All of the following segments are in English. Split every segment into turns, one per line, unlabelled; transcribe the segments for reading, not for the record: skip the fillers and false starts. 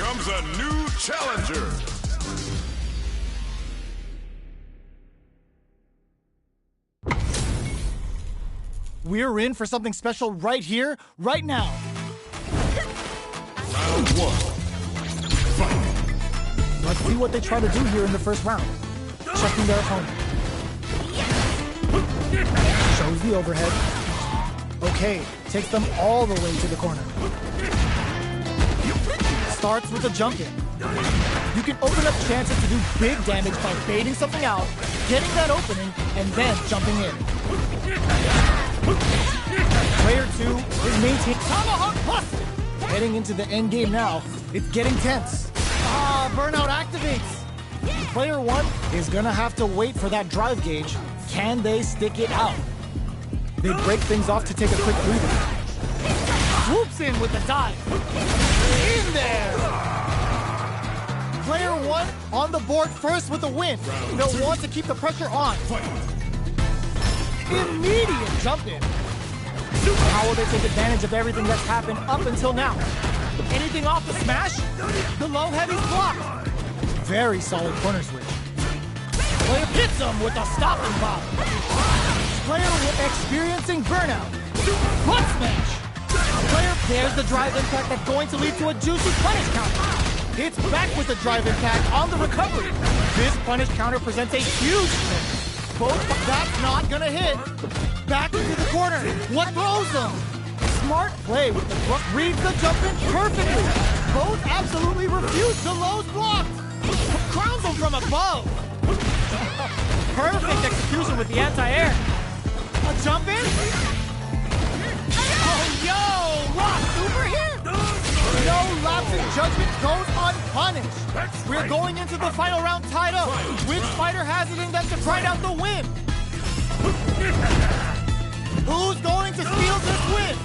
comes a new challenger.
We're in for something special right here, right now.
Round one. Fight.
Let's see what they try to do here in the first round. Checking their opponent. Shows the overhead. Okay, takes them all the way to the corner. Starts with a jump in. You can open up chances to do big damage by baiting something out, getting that opening, and then jumping in. Player 2 is maintaining Tomahawk busted. Heading into the end game now, it's getting tense. Burnout activates. Player 1 is gonna have to wait for that drive gauge. Can they stick it out? They break things off to take a quick breather. Swoops in with the dive. In there! Player 1 on the board first with a win. They'll want to keep the pressure on. Immediate jump in. How will they take advantage of everything that's happened up until now? Anything off the smash? The low heavy's blocked. Very solid corner switch. Player hits him with a stopping bomb. Player experiencing burnout. Butt smash. Player there's the drive impact that's going to lead to a juicy punish counter. It's back with the drive impact on the recovery. This punish counter presents a huge threat. Both, that's not gonna hit. Back into the corner. What throws them? Smart play with the block. Reads the jump in perfectly. Both absolutely refuse the low's blocked. Crowns them from above. Perfect execution with the anti-air. A jump in? Oh, yo! Rock super here! No lapse in judgment goes unpunished. We're going into the final round tied up. Which fighter has it in them to grind out the win? Who's going to steal this win?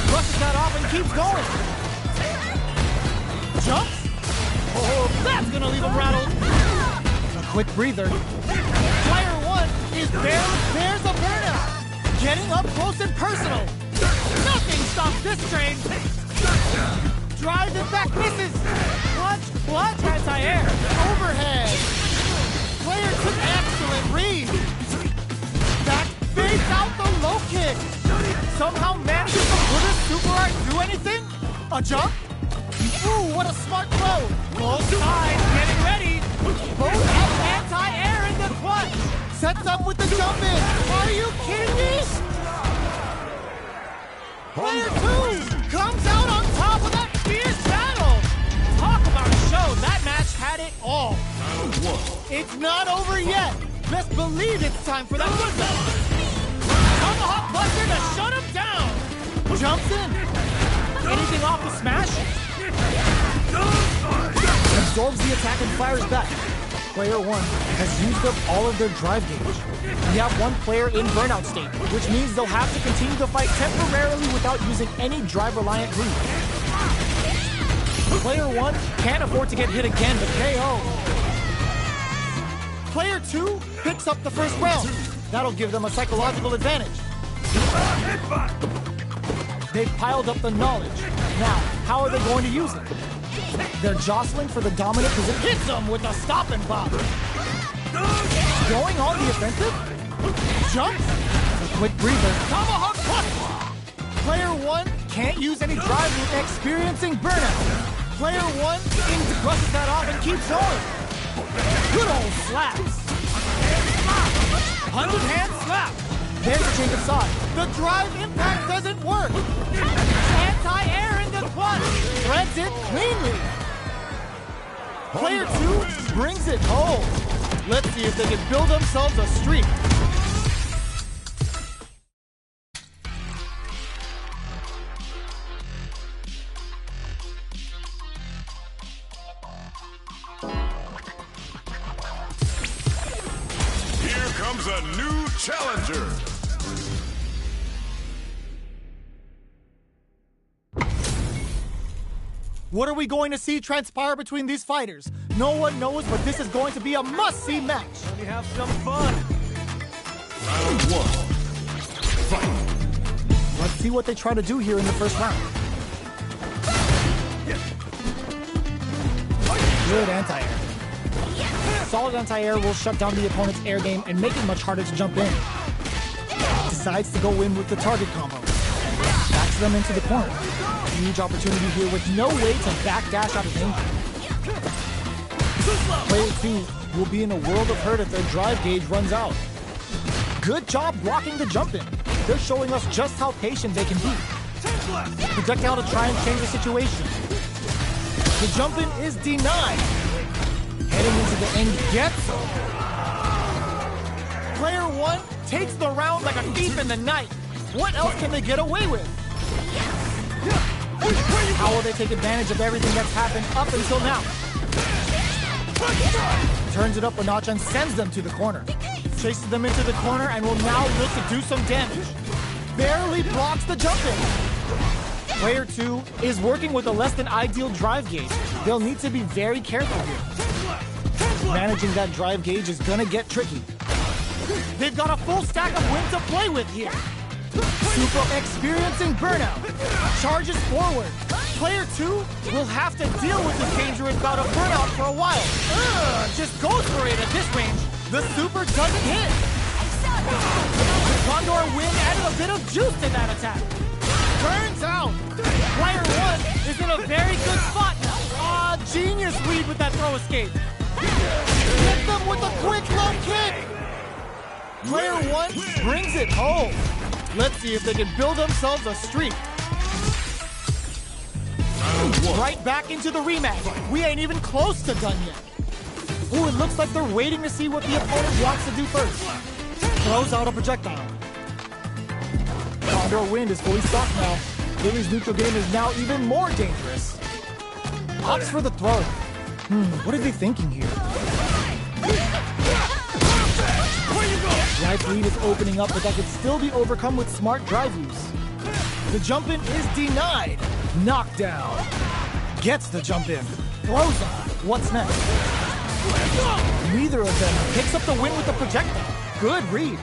Brushes that off and keeps going. Jumps? Oh, that's gonna leave him rattled. A quick breather. Player 1 is there's a burnout. Getting up close and personal. Nothing stops this train. Drives it back, misses. Clutch, anti-air. Overhead. Player took excellent read. Back, face out the low kick. Somehow manages to put his super art do anything? A jump? Ooh, what a smart throw. Both sides getting ready. Both have anti-air in the clutch. Sets up with the jump in. Are you kidding me? Player 2 comes out on top of that fierce battle. Talk about a show. That match had it all. It's not over yet. Best believe it's time for that good battle. Tomahawk Buster to shut him down. Jumps in. Anything off the smash? Absorbs the attack and fires back. Player 1 has used up all of their drive gauge. We have one player in burnout state, which means they'll have to continue the fight temporarily without using any drive-reliant greed. Player 1 can't afford to get hit again, but KO. Player 2 picks up the first round. That'll give them a psychological advantage. They've piled up the knowledge. Now, how are they going to use it? They're jostling for the dominant position. Hits them with a stopping bomb. Going on the offensive. Jumps. A quick breather. Tomahawk plus. Player 1 can't use any drive with experiencing burnout. Player 1 brushes that off and keeps going. Good old slaps. 100-hand slap. There's a change of side. The drive impact doesn't work. Anti-air in the clutch. Threads it cleanly. Player 2 brings it home. Let's see if they can build themselves a streak.
Here comes a new challenger.
What are we going to see transpire between these fighters? No one knows, but this is going to be a must-see match. Let me have some fun.
Round 1. Fight.
Let's see what they try to do here in the first round. Good anti-air. Solid anti-air will shut down the opponent's air game and make it much harder to jump in. Decides to go in with the target combo. Backs them into the corner. Huge opportunity here with no way to backdash out of danger. Player 2 will be in a world of hurt if their drive gauge runs out. Good job blocking the jump in. They're showing us just how patient they can be. Projectile to try and change the situation. The jump in is denied. Heading into the end gets. Player 1 takes the round like a thief in the night. What else can they get away with? How will they take advantage of everything that's happened up until now? Turns it up a notch and sends them to the corner. Chases them into the corner and will now look to do some damage. Barely blocks the jump in. Player 2 is working with a less than ideal drive gauge. They'll need to be very careful here. Managing that drive gauge is gonna get tricky. They've got a full stack of wind to play with here. Super experiencing burnout. Charges forward. Player 2 will have to deal with this dangerous bout of burnout for a while. Just goes for it at this range. The super doesn't hit. The Condor wind added a bit of juice to that attack. Turns out, Player 1 is in a very good spot now. Genius read with that throw escape. Hit them with a quick low kick. Player 1 brings it home. Let's see if they can build themselves a streak. Right back into the rematch. We ain't even close to done yet. Ooh, it looks like they're waiting to see what the opponent wants to do first. Throws out a projectile. Condor Wind is fully stocked now. Lily's neutral game is now even more dangerous. Opts for the throw. What are they thinking here? Right lead is opening up, but that could still be overcome with smart drive use. The jump in is denied. Knockdown. Gets the jump in. Throws on. What's next? Neither of them picks up the win with the projectile. Good read.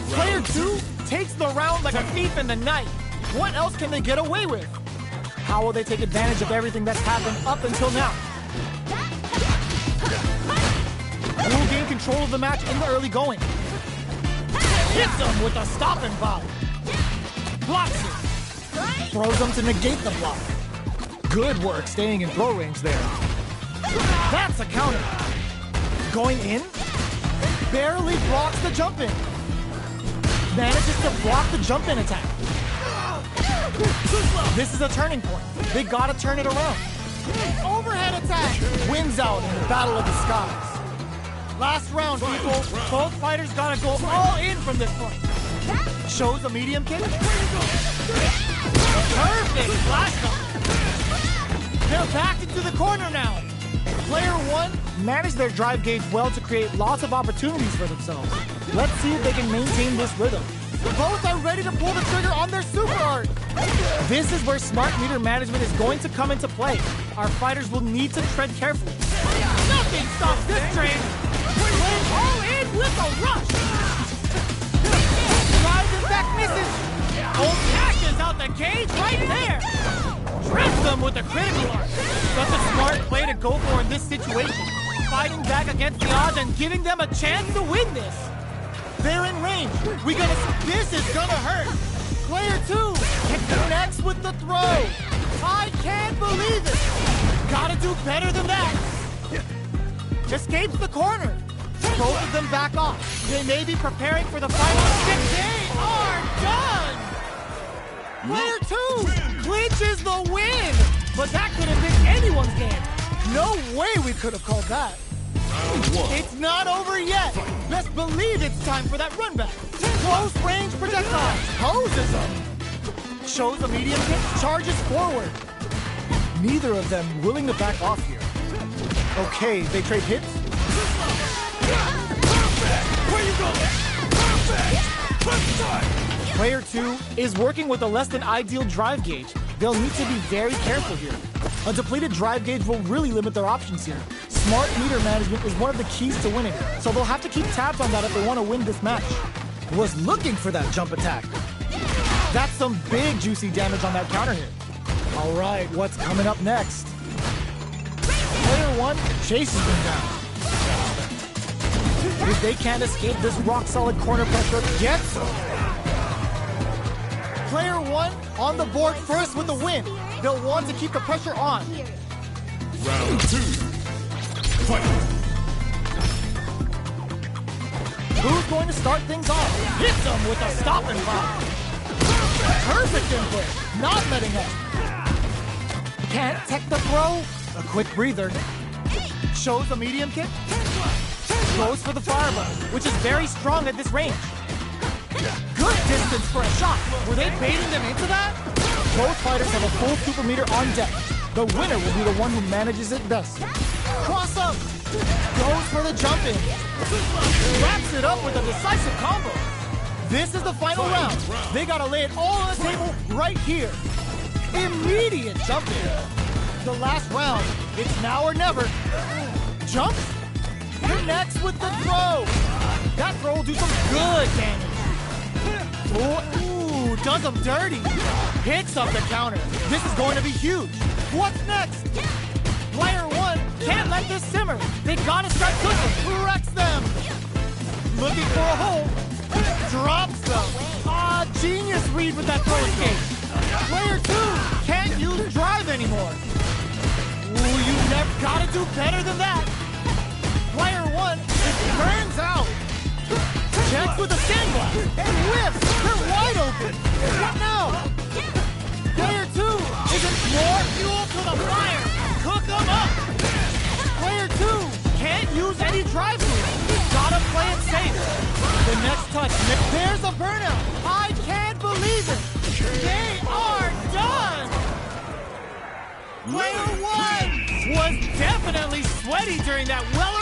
Player 2 takes the round like a thief in the night. What else can they get away with? How will they take advantage of everything that's happened up until now? Will gain control of the match in the early going. Hits him with a stop and volley. Blocks it. Throws him to negate the block. Good work staying in throw range there. That's a counter. Going in. Barely blocks the jump in. Manages to block the jump in attack. This is a turning point. They gotta turn it around. Overhead attack. Wins out in the battle of the skies. Last round, people. Both fighters gotta go all in from this point. Shows a medium kick. Perfect flash up. They're back into the corner now. Player 1 managed their drive gauge well to create lots of opportunities for themselves. Let's see if they can maintain this rhythm. Both are ready to pull the trigger on their super art. This is where smart meter management is going to come into play. Our fighters will need to tread carefully. Nothing stops this train. We're all in with a rush. Drives in back misses. Old cashes out the cage right there. Traps them with a critical art. Such a smart play to go for in this situation. Fighting back against the odds and giving them a chance to win this. They're in range. This is gonna hurt. Player 2 connects with the throw. I can't believe it. Gotta do better than that. Escapes the corner. Both of them back off. They may be preparing for the final stick. They are done. Player 2 clinches the win. But that could have been anyone's game. No way we could have called that. It's not over yet. Best believe it's time for that run back. Close range projectile. Poses him. Shows a medium kick. Charges forward. Neither of them willing to back off here. Okay, they trade hits. Where you going? Player 2 is working with a less than ideal drive gauge. They'll need to be very careful here. A depleted drive gauge will really limit their options here. Smart meter management is one of the keys to winning, so they'll have to keep tabs on that if they want to win this match. Was looking for that jump attack. That's some big juicy damage on that counter hit. All right, what's coming up next? Player one chases them down. If they can't escape this rock-solid corner pressure, gets them. Player one on the board first with the win. They'll want to keep the pressure on.
Round 2. Fight!
Who's going to start things off? Hit them with a stop and pop. Perfect input, not letting up. Can't tech the throw. A quick breather. Shows a medium kick. Goes for the fireball, which is very strong at this range. Good distance for a shot. Were they baiting them into that? Both fighters have a full super meter on deck. The winner will be the one who manages it best. Cross up. Goes for the jump in. Wraps it up with a decisive combo. This is the final round. They gotta lay it all on the table right here. Immediate jump in. The last round. It's now or never. Jumps. Connects with the throw. That throw will do some good damage. Ooh, does them dirty. Hits up the counter. This is going to be huge. What's next? Player one can't let this simmer. They gotta start cooking. Wrecks them. Looking for a hole. Drops them. Ah, genius read with that throw escape. Player two can't use drive anymore. Ooh, you never gotta do better than that. Player one, it burns out. Checks with a sandblast and whips. They're wide open. What now? Player two isn't more fuel to the fire. Cook them up. Player two can't use any drive moves. Gotta play it safe. The next touch. There's a burnout. I can't believe it. They are done. Player one was definitely sweaty during that well